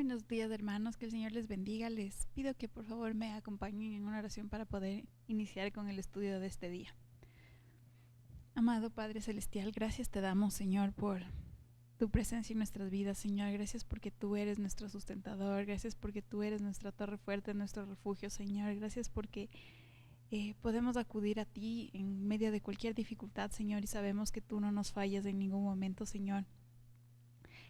Buenos días, hermanos, que el Señor les bendiga. Les pido que por favor me acompañen en una oración para poder iniciar con el estudio de este día. Amado Padre Celestial, gracias te damos, Señor, por tu presencia en nuestras vidas, Señor. Gracias porque tú eres nuestro sustentador, gracias porque tú eres nuestra torre fuerte, nuestro refugio, Señor. Gracias porque podemos acudir a ti en medio de cualquier dificultad, Señor, y sabemos que tú no nos fallas en ningún momento, Señor.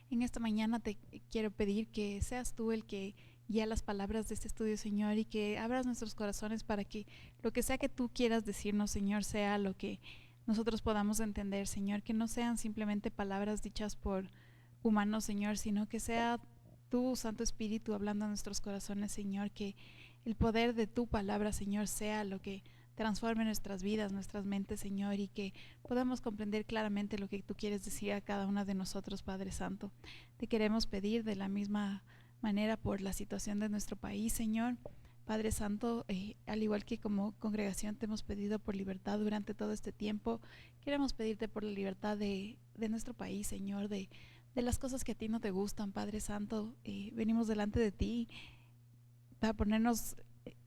En esta mañana te quiero pedir que seas tú el que guía las palabras de este estudio, Señor, y que abras nuestros corazones para que lo que sea que tú quieras decirnos, Señor, sea lo que nosotros podamos entender, Señor, que no sean simplemente palabras dichas por humanos, Señor, sino que sea tu Santo Espíritu hablando a nuestros corazones, Señor, que el poder de tu palabra, Señor, sea lo que transforme nuestras vidas, nuestras mentes, Señor, y que podamos comprender claramente lo que tú quieres decir a cada una de nosotros, Padre Santo. Te queremos pedir de la misma manera por la situación de nuestro país, Señor. Padre Santo, al igual que como congregación te hemos pedido por libertad durante todo este tiempo, queremos pedirte por la libertad de nuestro país, Señor, de las cosas que a ti no te gustan, Padre Santo. Venimos delante de ti para ponernos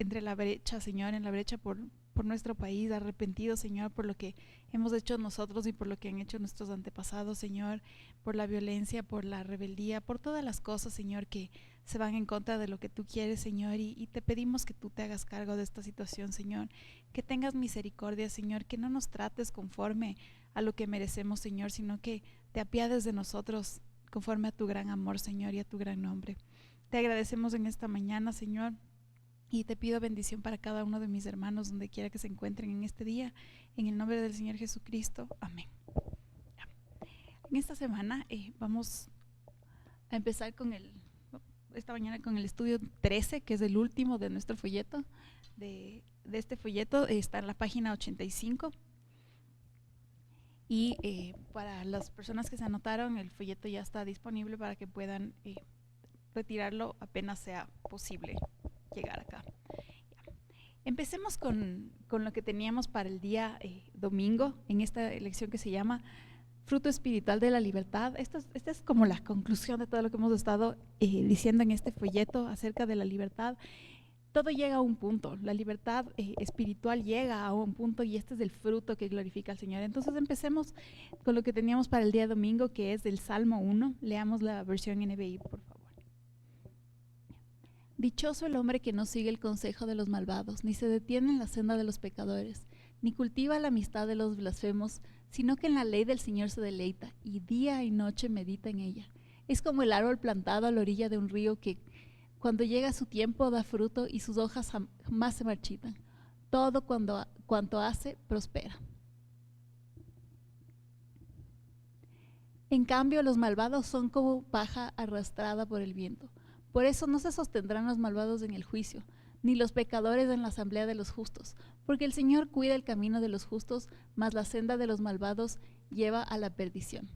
entre la brecha, Señor, en la brecha por nuestro país, arrepentidos, Señor, por lo que hemos hecho nosotros y por lo que han hecho nuestros antepasados, Señor, por la violencia, por la rebeldía, por todas las cosas, Señor, que se van en contra de lo que tú quieres, Señor, y te pedimos que tú te hagas cargo de esta situación, Señor, que tengas misericordia, Señor, que no nos trates conforme a lo que merecemos, Señor, sino que te apiades de nosotros conforme a tu gran amor, Señor, y a tu gran nombre. Te agradecemos en esta mañana, Señor, y te pido bendición para cada uno de mis hermanos donde quiera que se encuentren en este día, en el nombre del Señor Jesucristo, amén. En esta semana vamos a empezar esta mañana con el estudio 13, que es el último de nuestro folleto. De este folleto está en la página 85. Y para las personas que se anotaron, el folleto ya está disponible para que puedan retirarlo apenas sea posible llegar acá. Empecemos con lo que teníamos para el día domingo, en esta lección que se llama Fruto Espiritual de la Libertad. Esta es como la conclusión de todo lo que hemos estado diciendo en este folleto acerca de la libertad. Todo llega a un punto, la libertad espiritual llega a un punto y este es el fruto que glorifica al Señor. Entonces empecemos con lo que teníamos para el día domingo, que es del Salmo 1. Leamos la versión NBI, por favor. Dichoso el hombre que no sigue el consejo de los malvados, ni se detiene en la senda de los pecadores, ni cultiva la amistad de los blasfemos, sino que en la ley del Señor se deleita, y día y noche medita en ella. Es como el árbol plantado a la orilla de un río que, cuando llega su tiempo, da fruto y sus hojas jamás se marchitan. Todo cuanto hace, prospera. En cambio, los malvados son como paja arrastrada por el viento. Por eso no se sostendrán los malvados en el juicio, ni los pecadores en la asamblea de los justos, porque el Señor cuida el camino de los justos, mas la senda de los malvados lleva a la perdición.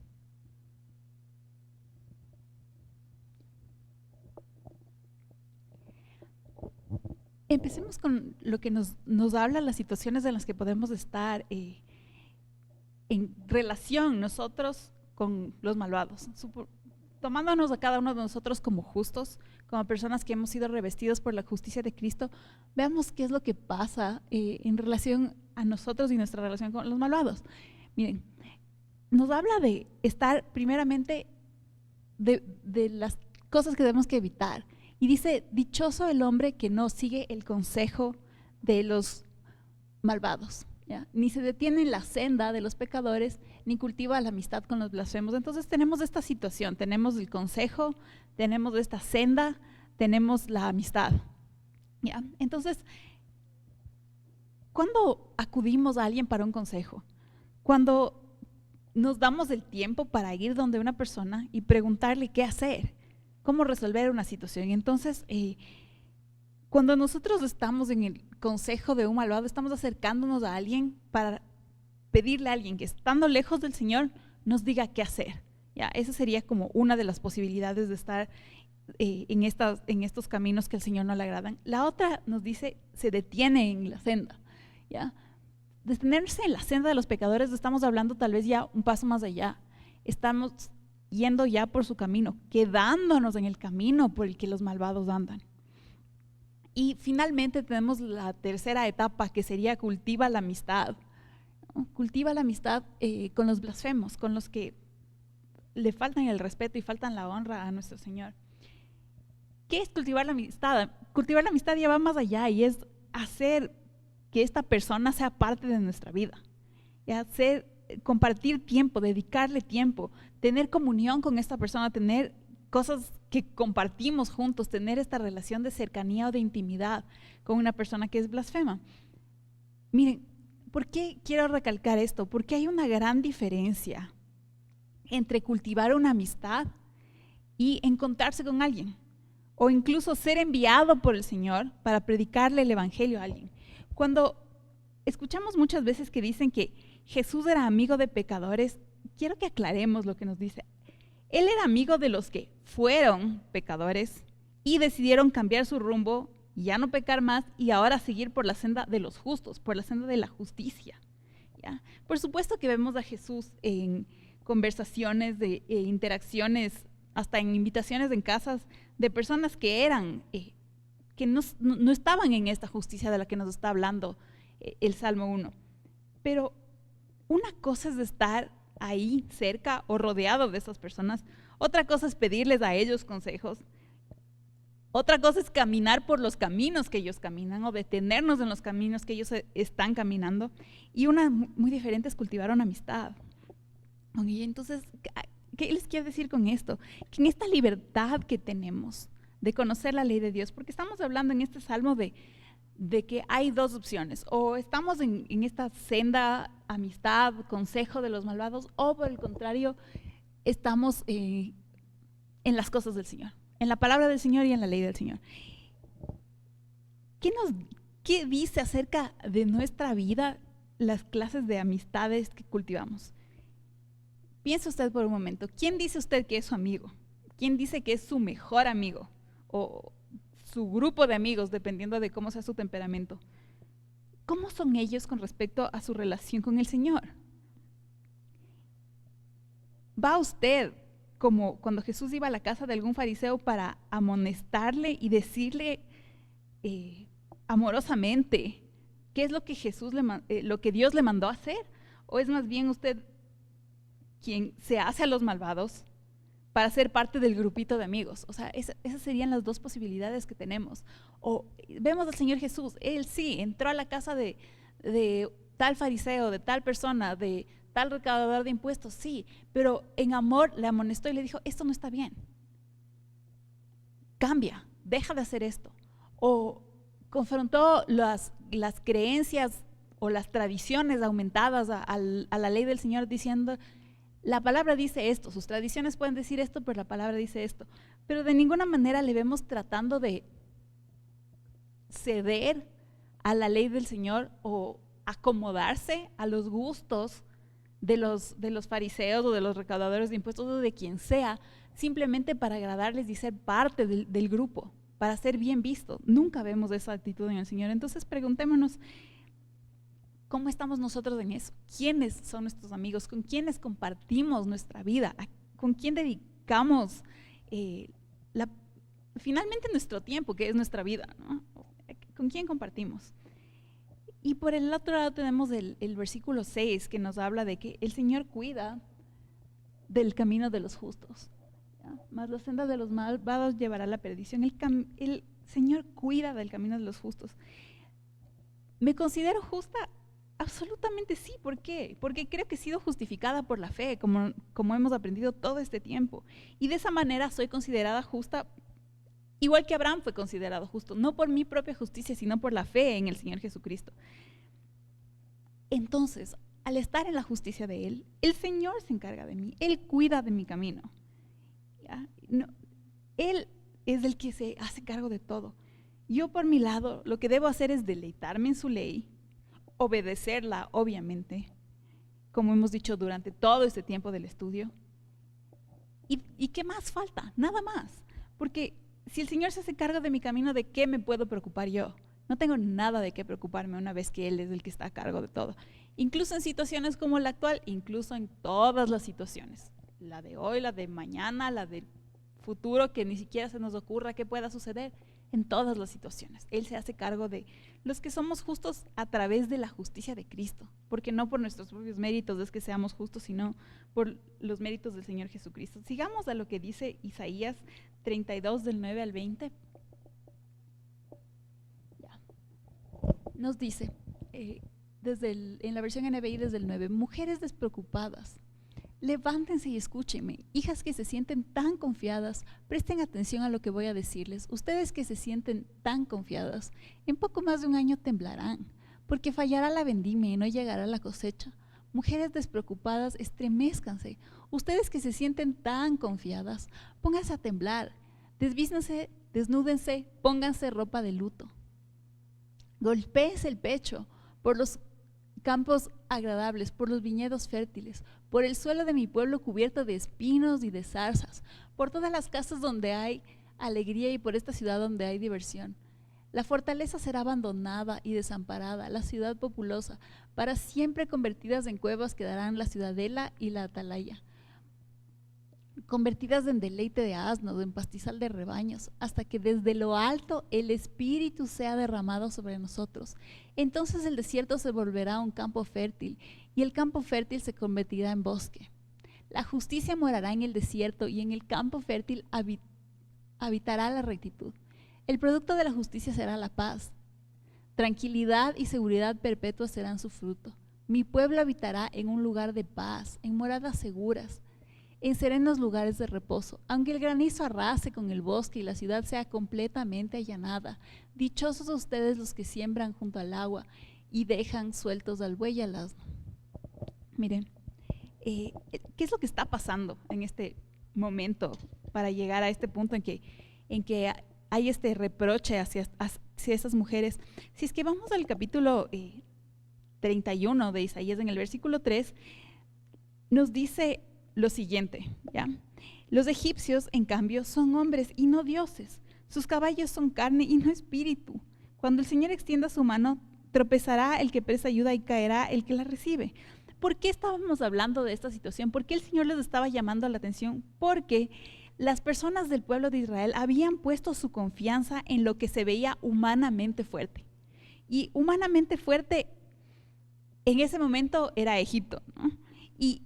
Empecemos con lo que nos habla las situaciones en las que podemos estar en relación nosotros con los malvados, tomándonos a cada uno de nosotros como justos, como personas que hemos sido revestidos por la justicia de Cristo. Veamos qué es lo que pasa en relación a nosotros y nuestra relación con los malvados. Miren, nos habla de estar primeramente de las cosas que tenemos que evitar. Y dice, dichoso el hombre que no sigue el consejo de los malvados, ¿ya? Ni se detiene en la senda de los pecadores, ni cultiva la amistad con los blasfemos. Entonces tenemos esta situación, tenemos el consejo, tenemos esta senda, tenemos la amistad, ¿ya? Entonces, ¿cuándo acudimos a alguien para un consejo? Cuando nos damos el tiempo para ir donde una persona y preguntarle qué hacer, cómo resolver una situación. Entonces, cuando nosotros estamos en el consejo de un malvado, estamos acercándonos a alguien para pedirle a alguien que, estando lejos del Señor, nos diga qué hacer. ¿Ya? Esa sería como una de las posibilidades de estar en estos caminos que al Señor no le agradan. La otra nos dice, se detiene en la senda. ¿Ya? Detenerse en la senda de los pecadores, estamos hablando tal vez ya un paso más allá. Estamos yendo ya por su camino, quedándonos en el camino por el que los malvados andan. Y finalmente tenemos la tercera etapa, que sería cultiva la amistad. Cultiva la amistad con los blasfemos, con los que le faltan el respeto y faltan la honra a nuestro Señor. ¿Qué es cultivar la amistad? Cultivar la amistad ya va más allá y es hacer que esta persona sea parte de nuestra vida. Y compartir tiempo, dedicarle tiempo, tener comunión con esta persona, tener cosas que compartimos juntos, tener esta relación de cercanía o de intimidad con una persona que es blasfema. Miren, ¿por qué quiero recalcar esto? Porque hay una gran diferencia entre cultivar una amistad y encontrarse con alguien, o incluso ser enviado por el Señor para predicarle el evangelio a alguien. Cuando escuchamos muchas veces que dicen que Jesús era amigo de pecadores, quiero que aclaremos lo que nos dice. Él era amigo de los que fueron pecadores y decidieron cambiar su rumbo, ya no pecar más y ahora seguir por la senda de los justos, por la senda de la justicia. ¿Ya? Por supuesto que vemos a Jesús en conversaciones, interacciones, hasta en invitaciones en casas de personas que eran, que no estaban en esta justicia de la que nos está hablando el Salmo 1. Pero una cosa es estar ahí cerca o rodeado de esas personas, otra cosa es pedirles a ellos consejos, otra cosa es caminar por los caminos que ellos caminan o detenernos en los caminos que ellos están caminando, y una muy diferente es cultivar una amistad. Y entonces, ¿qué les quiero decir con esto? Que en esta libertad que tenemos de conocer la ley de Dios, porque estamos hablando en este salmo de que hay dos opciones: o estamos en esta senda, amistad, consejo de los malvados, o por el contrario, estamos en las cosas del Señor, en la palabra del Señor y en la ley del Señor. ¿Qué dice acerca de nuestra vida las clases de amistades que cultivamos? Piense usted por un momento, ¿quién dice usted que es su amigo? ¿Quién dice que es su mejor amigo? O su grupo de amigos, dependiendo de cómo sea su temperamento. ¿Cómo son ellos con respecto a su relación con el Señor? ¿Va usted como cuando Jesús iba a la casa de algún fariseo para amonestarle y decirle amorosamente qué es lo que lo que Dios le mandó a hacer? ¿O es más bien usted quien se hace a los malvados para ser parte del grupito de amigos? O sea, esas serían las dos posibilidades que tenemos. O vemos al Señor Jesús, Él sí entró a la casa de tal fariseo, de tal persona, de tal recaudador de impuestos, sí, pero en amor le amonestó y le dijo: esto no está bien, cambia, deja de hacer esto. O confrontó las creencias o las tradiciones aumentadas a la ley del Señor, diciendo: la palabra dice esto, sus tradiciones pueden decir esto, pero la palabra dice esto. Pero de ninguna manera le vemos tratando de ceder a la ley del Señor o acomodarse a los gustos de los fariseos o de los recaudadores de impuestos o de quien sea, simplemente para agradarles y ser parte del grupo, para ser bien visto. Nunca vemos esa actitud en el Señor. Entonces preguntémonos, ¿cómo estamos nosotros en eso? ¿Quiénes son nuestros amigos? ¿Con quiénes compartimos nuestra vida? ¿Con quién dedicamos finalmente nuestro tiempo, que es nuestra vida, ¿no? ¿Con quién compartimos? Y por el otro lado tenemos el versículo 6, que nos habla de que el Señor cuida del camino de los justos, ¿ya? Mas la senda de los malvados llevará a la perdición. El Señor cuida del camino de los justos. ¿Me considero justa? Absolutamente sí. ¿Por qué? Porque creo que he sido justificada por la fe, como hemos aprendido todo este tiempo. Y de esa manera soy considerada justa, igual que Abraham fue considerado justo, no por mi propia justicia, sino por la fe en el Señor Jesucristo. Entonces, al estar en la justicia de Él, el Señor se encarga de mí, Él cuida de mi camino. ¿Ya? No, Él es el que se hace cargo de todo. Yo, por mi lado, lo que debo hacer es deleitarme en su ley, obedecerla, obviamente, como hemos dicho durante todo este tiempo del estudio. ¿Y qué más falta? Nada más. Porque si el Señor se hace cargo de mi camino, ¿de qué me puedo preocupar yo? No tengo nada de qué preocuparme una vez que Él es el que está a cargo de todo. Incluso en situaciones como la actual, incluso en todas las situaciones. la de hoy, la de mañana, la del futuro, que ni siquiera se nos ocurra que pueda suceder, en todas las situaciones. Él se hace cargo de los que somos justos a través de la justicia de Cristo, porque no por nuestros propios méritos es que seamos justos, sino por los méritos del Señor Jesucristo. Sigamos a lo que dice Isaías 32 del 9 al 20. Ya. Nos dice, en la versión NBI desde el 9, mujeres despreocupadas, levántense y escúchenme, hijas que se sienten tan confiadas, presten atención a lo que voy a decirles. Ustedes que se sienten tan confiadas, en poco más de un año temblarán, porque fallará la vendimia y no llegará la cosecha. Mujeres despreocupadas, estremézcanse. Ustedes que se sienten tan confiadas, pónganse a temblar, desvístense, desnúdense, pónganse ropa de luto. Golpéense el pecho por los campos agradables, por los viñedos fértiles, por el suelo de mi pueblo cubierto de espinos y de zarzas, por todas las casas donde hay alegría y por esta ciudad donde hay diversión. La fortaleza será abandonada y desamparada, la ciudad populosa, para siempre convertidas en cuevas quedarán la ciudadela y la atalaya, convertidas en deleite de asnos, en pastizal de rebaños, hasta que desde lo alto el Espíritu sea derramado sobre nosotros. Entonces el desierto se volverá un campo fértil y el campo fértil se convertirá en bosque. La justicia morará en el desierto y en el campo fértil habitará la rectitud. El producto de la justicia será la paz. Tranquilidad y seguridad perpetua serán su fruto. Mi pueblo habitará en un lugar de paz, en moradas seguras, en serenos lugares de reposo, aunque el granizo arrase con el bosque y la ciudad sea completamente allanada. Dichosos ustedes los que siembran junto al agua y dejan sueltos al buey y al asno. Miren, ¿qué es lo que está pasando en este momento para llegar a este punto en que hay este reproche hacia esas mujeres? Si es que vamos al capítulo 31 de Isaías, en el versículo 3, nos dice lo siguiente, ¿ya? Los egipcios, en cambio, son hombres y no dioses. Sus caballos son carne y no espíritu. Cuando el Señor extienda su mano, tropezará el que presta ayuda y caerá el que la recibe. ¿Por qué estábamos hablando de esta situación? ¿Por qué el Señor les estaba llamando la atención? Porque las personas del pueblo de Israel habían puesto su confianza en lo que se veía humanamente fuerte. Y humanamente fuerte en ese momento era Egipto, ¿no? Y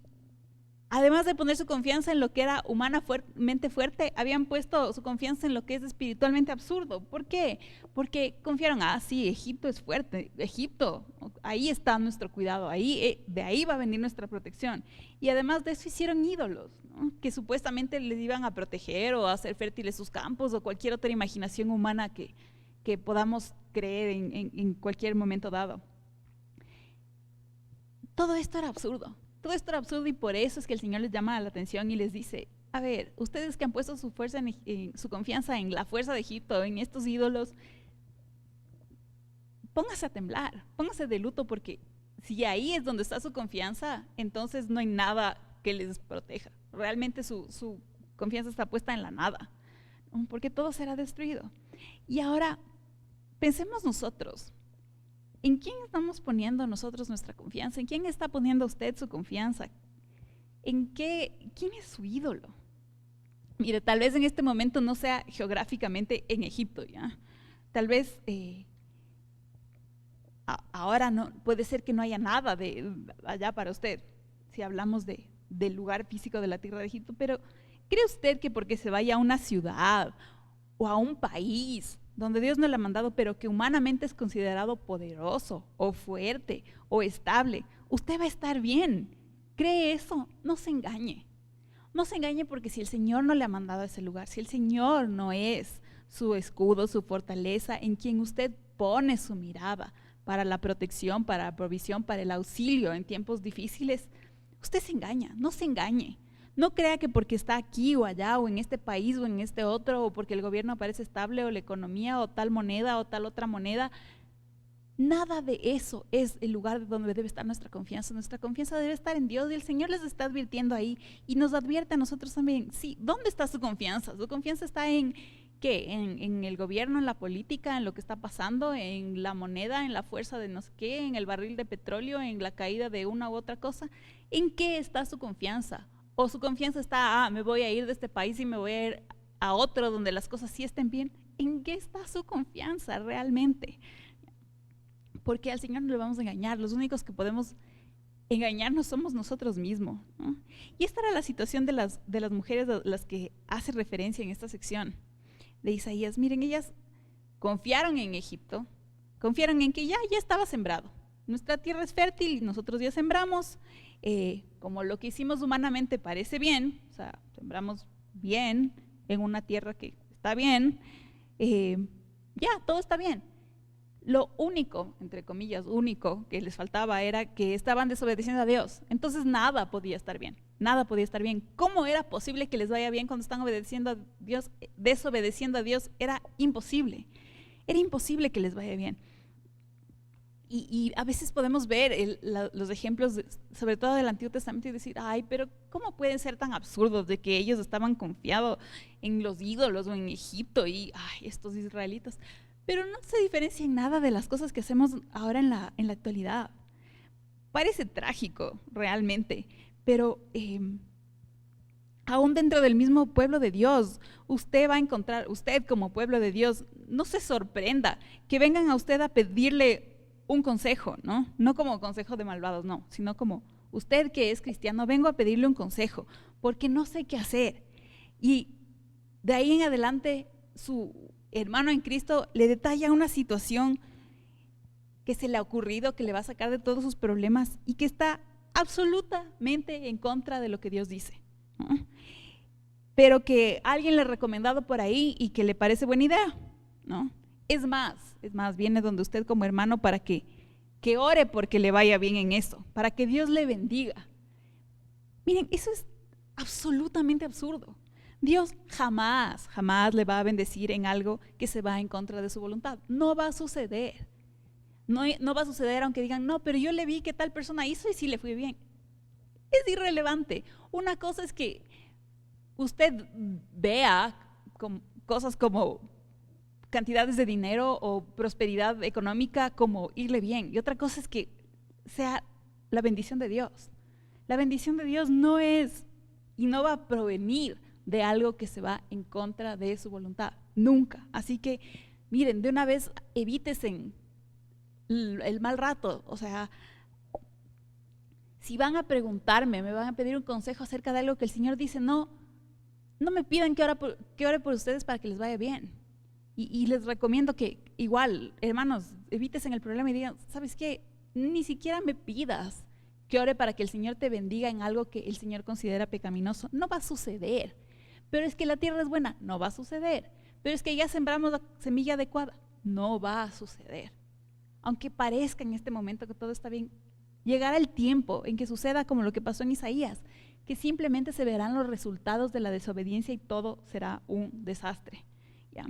además de poner su confianza en lo que era humanamente fuerte, habían puesto su confianza en lo que es espiritualmente absurdo. ¿Por qué? Porque confiaron, sí, Egipto es fuerte, Egipto, ahí está nuestro cuidado, de ahí va a venir nuestra protección. Y además de eso hicieron ídolos, ¿no? Que supuestamente les iban a proteger o a hacer fértiles sus campos o cualquier otra imaginación humana que podamos creer en cualquier momento dado. Todo esto era absurdo. Todo esto era absurdo y por eso es que el Señor les llama la atención y les dice, a ver, ustedes que han puesto su fuerza, su confianza en la fuerza de Egipto, en estos ídolos, póngase a temblar, póngase de luto, porque si ahí es donde está su confianza, entonces no hay nada que les proteja. Realmente su confianza está puesta en la nada, porque todo será destruido. Y ahora, pensemos nosotros. ¿En quién estamos poniendo nosotros nuestra confianza? ¿En quién está poniendo usted su confianza? ¿Quién es su ídolo? Mire, tal vez en este momento no sea geográficamente en Egipto, ¿ya? Tal vez ahora no, puede ser que no haya nada de allá para usted, si hablamos del lugar físico de la tierra de Egipto, pero ¿cree usted que porque se vaya a una ciudad o a un país donde Dios no le ha mandado, pero que humanamente es considerado poderoso o fuerte o estable, usted va a estar bien? ¿Cree eso? No se engañe. No se engañe, porque si el Señor no le ha mandado a ese lugar, si el Señor no es su escudo, su fortaleza, en quien usted pone su mirada para la protección, para la provisión, para el auxilio en tiempos difíciles, usted se engaña. No se engañe. No crea que porque está aquí o allá o en este país o en este otro, o porque el gobierno parece estable o la economía o tal moneda o tal otra moneda, nada de eso es el lugar donde debe estar nuestra confianza. Nuestra confianza debe estar en Dios, y el Señor les está advirtiendo ahí y nos advierte a nosotros también. Sí, ¿dónde está su confianza? Su confianza está en ¿qué? En el gobierno, en la política, en lo que está pasando, en la moneda, en la fuerza de no sé qué, en el barril de petróleo, en la caída de una u otra cosa. ¿En qué está su confianza? O su confianza está, me voy a ir de este país y me voy a ir a otro donde las cosas sí estén bien. ¿En qué está su confianza realmente? Porque al Señor no le vamos a engañar. Los únicos que podemos engañarnos somos nosotros mismos, ¿no? Y esta era la situación de las mujeres a las que hace referencia en esta sección de Isaías. Miren, ellas confiaron en Egipto, confiaron en que ya estaba sembrado. Nuestra tierra es fértil y nosotros ya sembramos. Como lo que hicimos humanamente parece bien, o sea, sembramos bien en una tierra que está bien, ya, todo está bien. Lo único, entre comillas, único que les faltaba era que estaban desobedeciendo a Dios. Entonces nada podía estar bien, nada podía estar bien. ¿Cómo era posible que les vaya bien cuando están obedeciendo a Dios, desobedeciendo a Dios? Era imposible que les vaya bien. Y a veces podemos ver los ejemplos, sobre todo del Antiguo Testamento, y decir, ay, pero ¿cómo pueden ser tan absurdos de que ellos estaban confiados en los ídolos o en Egipto y, ay, estos israelitas? Pero no se diferencia en nada de las cosas que hacemos ahora en la actualidad. Parece trágico, realmente, pero aún dentro del mismo pueblo de Dios, usted va a encontrar, usted como pueblo de Dios, no se sorprenda que vengan a usted a pedirle un consejo, ¿no? No como consejo de malvados, no, sino como usted que es cristiano, vengo a pedirle un consejo, porque no sé qué hacer. Y de ahí en adelante, su hermano en Cristo le detalla una situación que se le ha ocurrido, que le va a sacar de todos sus problemas y que está absolutamente en contra de lo que Dios dice, ¿no? Pero que alguien le ha recomendado por ahí y que le parece buena idea, ¿no? Es más, viene donde usted como hermano para que ore porque le vaya bien en eso, para que Dios le bendiga. Miren, eso es absolutamente absurdo. Dios jamás le va a bendecir en algo que se va en contra de su voluntad. No va a suceder. No va a suceder aunque digan, no, pero yo le vi que tal persona hizo y sí le fue bien. Es irrelevante. Una cosa es que usted vea cosas como cantidades de dinero o prosperidad económica como irle bien. Y otra cosa es que sea la bendición de Dios. La bendición de Dios no es y no va a provenir de algo que se va en contra de su voluntad. Nunca. Así que, miren, de una vez evítesen el mal rato. O sea, si van a preguntarme, me van a pedir un consejo acerca de algo que el Señor dice, no me pidan que ore por ustedes para que les vaya bien. Y les recomiendo que igual, hermanos, evítesen el problema y digan, ¿sabes qué? Ni siquiera me pidas que ore para que el Señor te bendiga en algo que el Señor considera pecaminoso. No va a suceder. Pero es que la tierra es buena, no va a suceder. Pero es que ya sembramos la semilla adecuada, no va a suceder. Aunque parezca en este momento que todo está bien, llegará el tiempo en que suceda como lo que pasó en Isaías, que simplemente se verán los resultados de la desobediencia y todo será un desastre, ¿ya?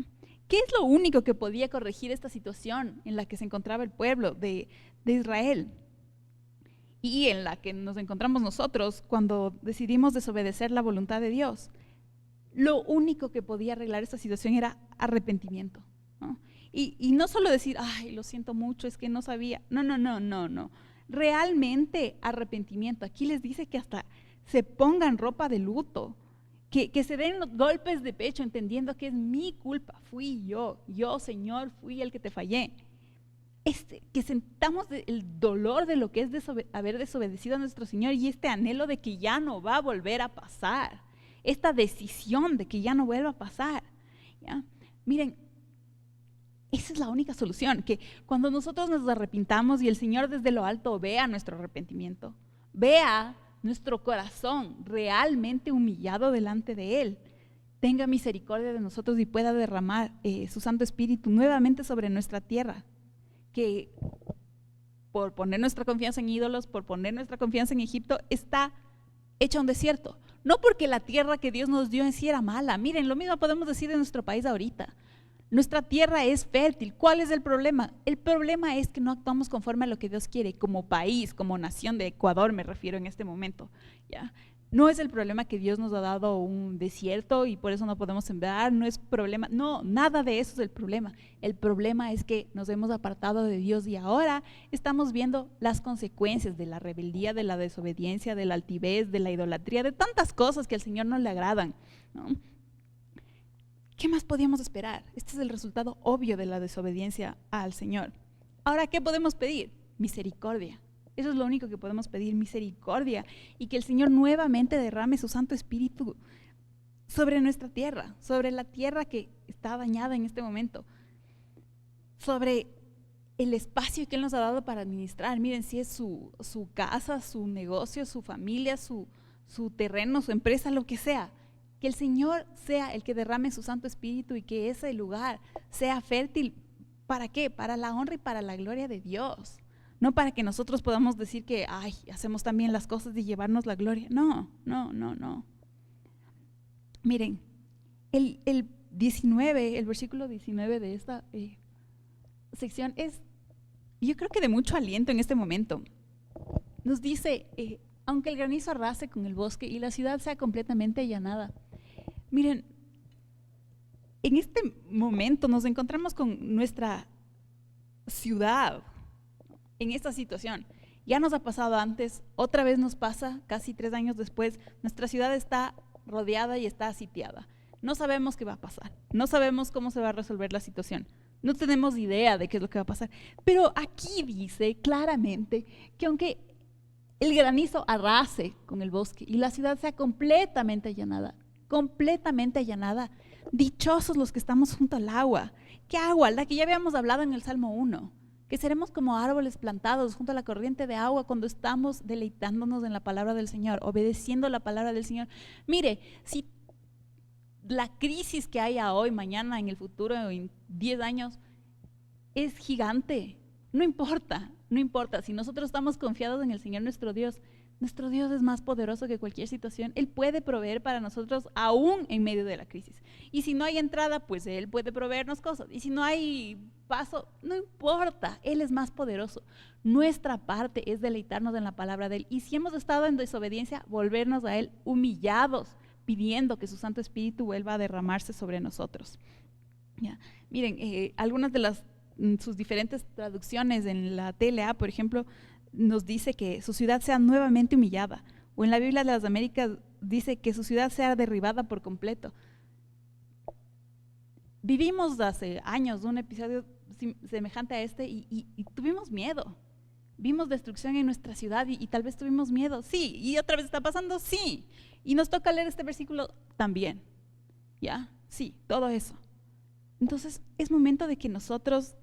¿Qué es lo único que podía corregir esta situación en la que se encontraba el pueblo de Israel? Y en la que nos encontramos nosotros cuando decidimos desobedecer la voluntad de Dios. Lo único que podía arreglar esta situación era arrepentimiento, ¿no? Y no solo decir, ay, lo siento mucho, es que no sabía. No. Realmente arrepentimiento. Aquí les dice que hasta se pongan ropa de luto, que se den golpes de pecho entendiendo que es mi culpa, fui yo, Señor, fui el que te fallé. Que sentamos el dolor de lo que es haber desobedecido a nuestro Señor y este anhelo de que ya no va a volver a pasar, esta decisión de que ya no vuelva a pasar, ¿ya? Miren, esa es la única solución, que cuando nosotros nos arrepintamos y el Señor desde lo alto vea nuestro arrepentimiento, vea nuestro corazón realmente humillado delante de Él, tenga misericordia de nosotros y pueda derramar su Santo Espíritu nuevamente sobre nuestra tierra, que por poner nuestra confianza en ídolos, por poner nuestra confianza en Egipto, está hecha un desierto. No porque la tierra que Dios nos dio en sí era mala. Miren, lo mismo podemos decir de nuestro país ahorita. Nuestra tierra es fértil. ¿Cuál es el problema? El problema es que no actuamos conforme a lo que Dios quiere, como país, como nación de Ecuador me refiero en este momento, ¿ya? No es el problema que Dios nos ha dado un desierto y por eso no podemos sembrar, no es problema, no, nada de eso es el problema. El problema es que nos hemos apartado de Dios y ahora estamos viendo las consecuencias de la rebeldía, de la desobediencia, de la altivez, de la idolatría, de tantas cosas que al Señor no le agradan, ¿no? ¿Qué más podíamos esperar? Este es el resultado obvio de la desobediencia al Señor. Ahora, ¿qué podemos pedir? Misericordia. Eso es lo único que podemos pedir, misericordia, y que el Señor nuevamente derrame su Santo Espíritu sobre nuestra tierra, sobre la tierra que está dañada en este momento, sobre el espacio que Él nos ha dado para administrar. Miren, si es su casa, su negocio, su familia, su terreno, su empresa, lo que sea, que el Señor sea el que derrame su Santo Espíritu y que ese lugar sea fértil. ¿Para qué? Para la honra y para la gloria de Dios. No para que nosotros podamos decir que hacemos también las cosas y llevarnos la gloria. No. Miren, el versículo 19 de esta sección es, yo creo que de mucho aliento en este momento. Nos dice, aunque el granizo arrase con el bosque y la ciudad sea completamente allanada. Miren, en este momento nos encontramos con nuestra ciudad en esta situación. Ya nos ha pasado antes, otra vez nos pasa, casi 3 años después, nuestra ciudad está rodeada y está sitiada. No sabemos qué va a pasar, no sabemos cómo se va a resolver la situación, no tenemos idea de qué es lo que va a pasar. Pero aquí dice claramente que aunque el granizo arrase con el bosque y la ciudad sea completamente allanada, dichosos los que estamos junto al agua. ¿Qué agua? La que ya habíamos hablado en el Salmo 1. Que seremos como árboles plantados junto a la corriente de agua cuando estamos deleitándonos en la palabra del Señor, obedeciendo la palabra del Señor. Mire, si la crisis que haya hoy, mañana, en el futuro, en 10 años, es gigante, no importa. Si nosotros estamos confiados en el Señor nuestro Dios es más poderoso que cualquier situación. Él puede proveer para nosotros aún en medio de la crisis. Y si no hay entrada, pues Él puede proveernos cosas. Y si no hay paso, no importa, Él es más poderoso. Nuestra parte es deleitarnos en la palabra de Él. Y si hemos estado en desobediencia, volvernos a Él humillados, pidiendo que su Santo Espíritu vuelva a derramarse sobre nosotros. ¿Ya? Miren, algunas de sus diferentes traducciones en la TLA, por ejemplo, nos dice que su ciudad sea nuevamente humillada, o en la Biblia de las Américas dice que su ciudad sea derribada por completo. Vivimos hace años un episodio semejante a este y tuvimos miedo, vimos destrucción en nuestra ciudad y tal vez tuvimos miedo, sí, y otra vez está pasando, sí, y nos toca leer este versículo también, ¿ya? Sí, todo eso. Entonces es momento de que nosotros,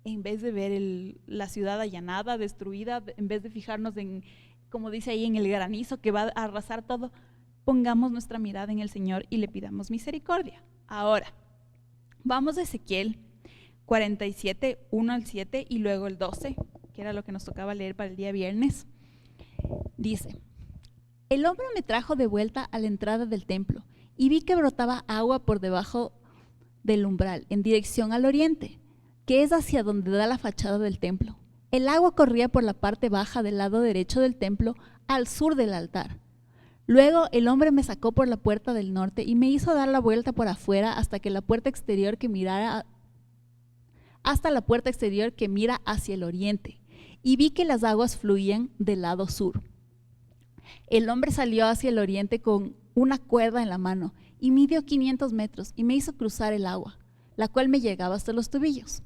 en vez de ver la ciudad allanada, destruida, en vez de fijarnos en, como dice ahí, en el granizo que va a arrasar todo, pongamos nuestra mirada en el Señor y le pidamos misericordia. Ahora, vamos a Ezequiel 47, 1 al 7 y luego el 12, que era lo que nos tocaba leer para el día viernes. Dice, el hombre me trajo de vuelta a la entrada del templo y vi que brotaba agua por debajo del umbral, en dirección al oriente, que es hacia donde da la fachada del templo. El agua corría por la parte baja del lado derecho del templo, al sur del altar. Luego el hombre me sacó por la puerta del norte y me hizo dar la vuelta por afuera hasta la puerta exterior que mira hacia el oriente, y vi que las aguas fluían del lado sur. El hombre salió hacia el oriente con una cuerda en la mano y midió 500 metros y me hizo cruzar el agua, la cual me llegaba hasta los tobillos.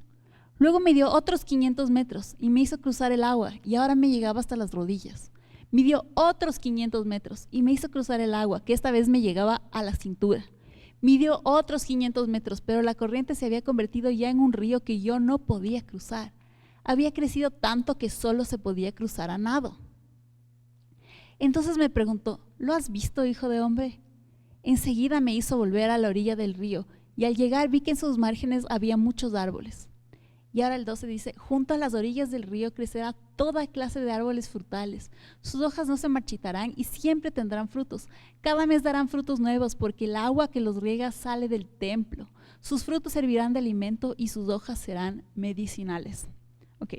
Luego me dio otros 500 metros y me hizo cruzar el agua y ahora me llegaba hasta las rodillas. Midió otros 500 metros y me hizo cruzar el agua, que esta vez me llegaba a la cintura. Midió otros 500 metros, pero la corriente se había convertido ya en un río que yo no podía cruzar. Había crecido tanto que solo se podía cruzar a nado. Entonces me preguntó, ¿lo has visto, hijo de hombre? Enseguida me hizo volver a la orilla del río y al llegar vi que en sus márgenes había muchos árboles. Y ahora el 12 dice, junto a las orillas del río crecerá toda clase de árboles frutales. Sus hojas no se marchitarán y siempre tendrán frutos. Cada mes darán frutos nuevos porque el agua que los riega sale del templo. Sus frutos servirán de alimento y sus hojas serán medicinales. Ok,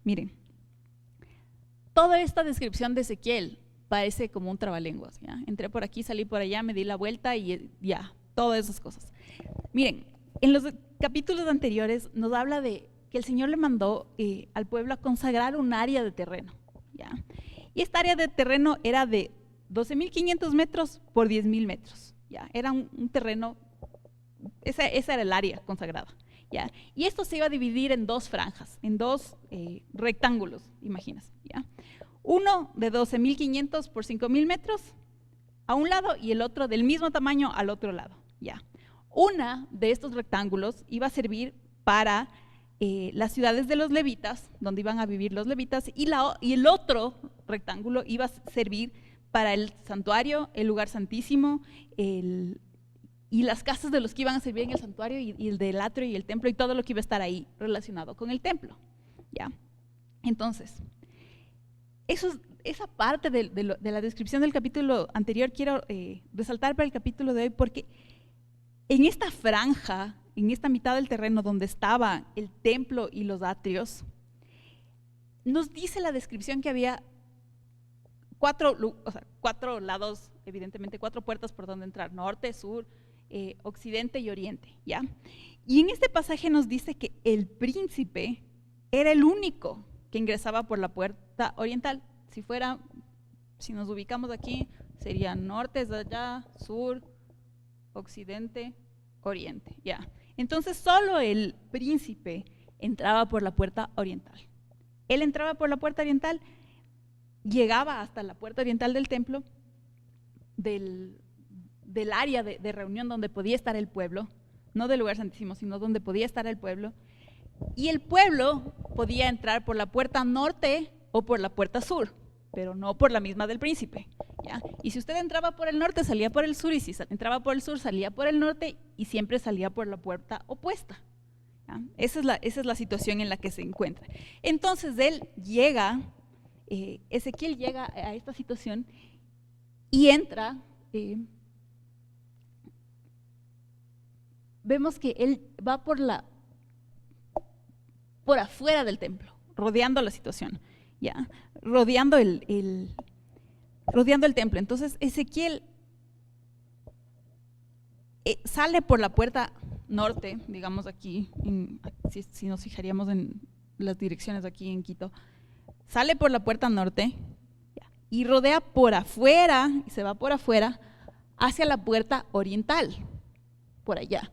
miren. Toda esta descripción de Ezequiel parece como un trabalenguas, ¿ya? Entré por aquí, salí por allá, me di la vuelta y ya, todas esas cosas. Miren, en los capítulos anteriores nos habla de que el Señor le mandó al pueblo a consagrar un área de terreno, ¿ya? Y esta área de terreno era de 12.500 metros por 10.000 metros, ¿ya? Era un terreno, esa era el área consagrada, ¿ya? Y esto se iba a dividir en dos franjas, en dos rectángulos, imaginas, ¿ya? Uno de 12.500 por 5.000 metros a un lado y el otro del mismo tamaño al otro lado, ¿ya? Una de estos rectángulos iba a servir para las ciudades de los levitas, donde iban a vivir los levitas, y el otro rectángulo iba a servir para el santuario, el lugar santísimo, y las casas de los que iban a servir en el santuario, y el del atrio y el templo, y todo lo que iba a estar ahí relacionado con el templo, ¿ya? Entonces, esa parte de la descripción del capítulo anterior quiero resaltar para el capítulo de hoy, porque en esta franja, en esta mitad del terreno donde estaba el templo y los atrios, nos dice la descripción que había cuatro lados, evidentemente 4 puertas por donde entrar: norte, sur, occidente y oriente, ¿ya? Y en este pasaje nos dice que el príncipe era el único que ingresaba por la puerta oriental. Si nos ubicamos aquí, sería norte es allá, sur, occidente, oriente, ¿ya? Entonces solo el príncipe entraba por la puerta oriental. Él entraba por la puerta oriental, llegaba hasta la puerta oriental del templo, del área de reunión donde podía estar el pueblo, no del lugar santísimo, sino donde podía estar el pueblo, y el pueblo podía entrar por la puerta norte o por la puerta sur, pero no por la misma del príncipe, ¿ya? Y si usted entraba por el norte, salía por el sur, y si entraba por el sur, salía por el norte, y siempre salía por la puerta opuesta, ¿ya? Esa es la situación en la que se encuentra. Entonces Ezequiel llega a esta situación y entra. Vemos que él va por afuera del templo, rodeando la situación, ¿ya? Rodeando el templo. Entonces Ezequiel sale por la puerta norte, digamos aquí, si nos fijaríamos en las direcciones aquí en Quito, sale por la puerta norte, ¿ya? Y rodea por afuera, y se va por afuera hacia la puerta oriental, por allá.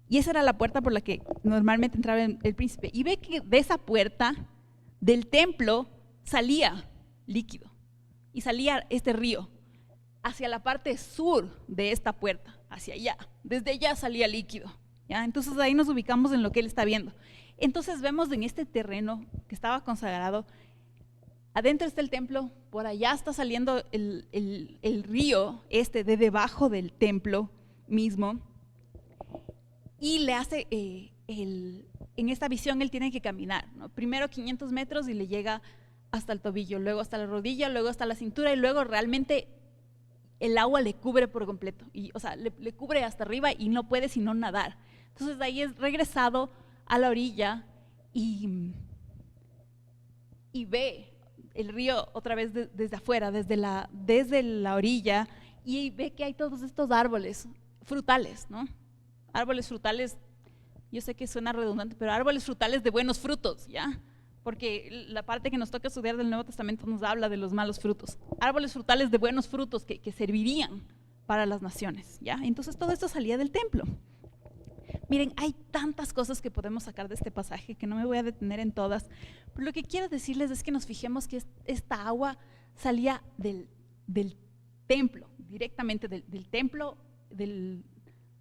Y esa era la puerta por la que normalmente entraba el príncipe. Y ve que de esa puerta del templo salía líquido. Y salía este río hacia la parte sur de esta puerta, hacia allá. Desde allá salía líquido, ¿ya? Entonces ahí nos ubicamos en lo que él está viendo. Entonces vemos en este terreno que estaba consagrado, adentro está el templo, por allá está saliendo el río de debajo del templo mismo. Y le hace, en esta visión él tiene que caminar, ¿no? Primero 500 metros y le llega hasta el tobillo, luego hasta la rodilla, luego hasta la cintura, y luego realmente el agua le cubre por completo, le cubre hasta arriba y no puede sino nadar. Entonces de ahí es regresado a la orilla y ve el río otra vez desde afuera, desde la orilla, y ve que hay todos estos árboles frutales, ¿no? Árboles frutales, yo sé que suena redundante, pero árboles frutales de buenos frutos, ¿ya? Porque la parte que nos toca estudiar del Nuevo Testamento nos habla de los malos frutos. Árboles frutales de buenos frutos que servirían para las naciones, ¿ya? Entonces todo esto salía del templo. Miren, hay tantas cosas que podemos sacar de este pasaje que no me voy a detener en todas, pero lo que quiero decirles es que nos fijemos que esta agua salía del templo, directamente del templo,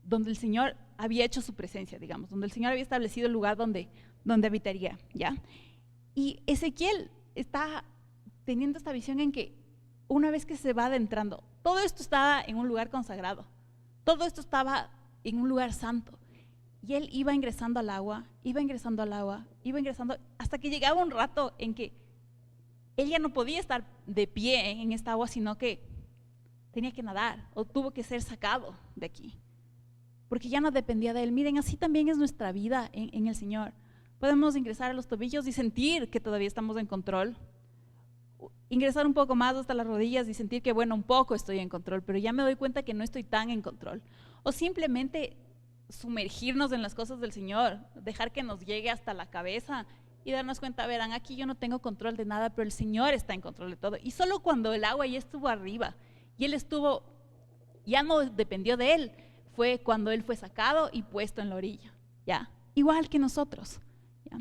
donde el Señor había hecho su presencia, digamos, donde el Señor había establecido el lugar donde habitaría, ¿ya? Y Ezequiel está teniendo esta visión en que una vez que se va adentrando, todo esto estaba en un lugar consagrado, todo esto estaba en un lugar santo, y él iba ingresando al agua, iba ingresando, hasta que llegaba un rato en que él ya no podía estar de pie en esta agua, sino que tenía que nadar, o tuvo que ser sacado de aquí, porque ya no dependía de él. Miren, así también es nuestra vida en el Señor. Podemos ingresar a los tobillos y sentir que todavía estamos en control, ingresar un poco más hasta las rodillas y sentir que, bueno, un poco estoy en control, pero ya me doy cuenta que no estoy tan en control. O simplemente sumergirnos en las cosas del Señor, dejar que nos llegue hasta la cabeza y darnos cuenta, verán, aquí yo no tengo control de nada, pero el Señor está en control de todo. Y solo cuando el agua ya estuvo arriba y Él estuvo, ya no dependió de Él, fue cuando Él fue sacado y puesto en la orilla, ¿ya? Igual que nosotros, ¿ya?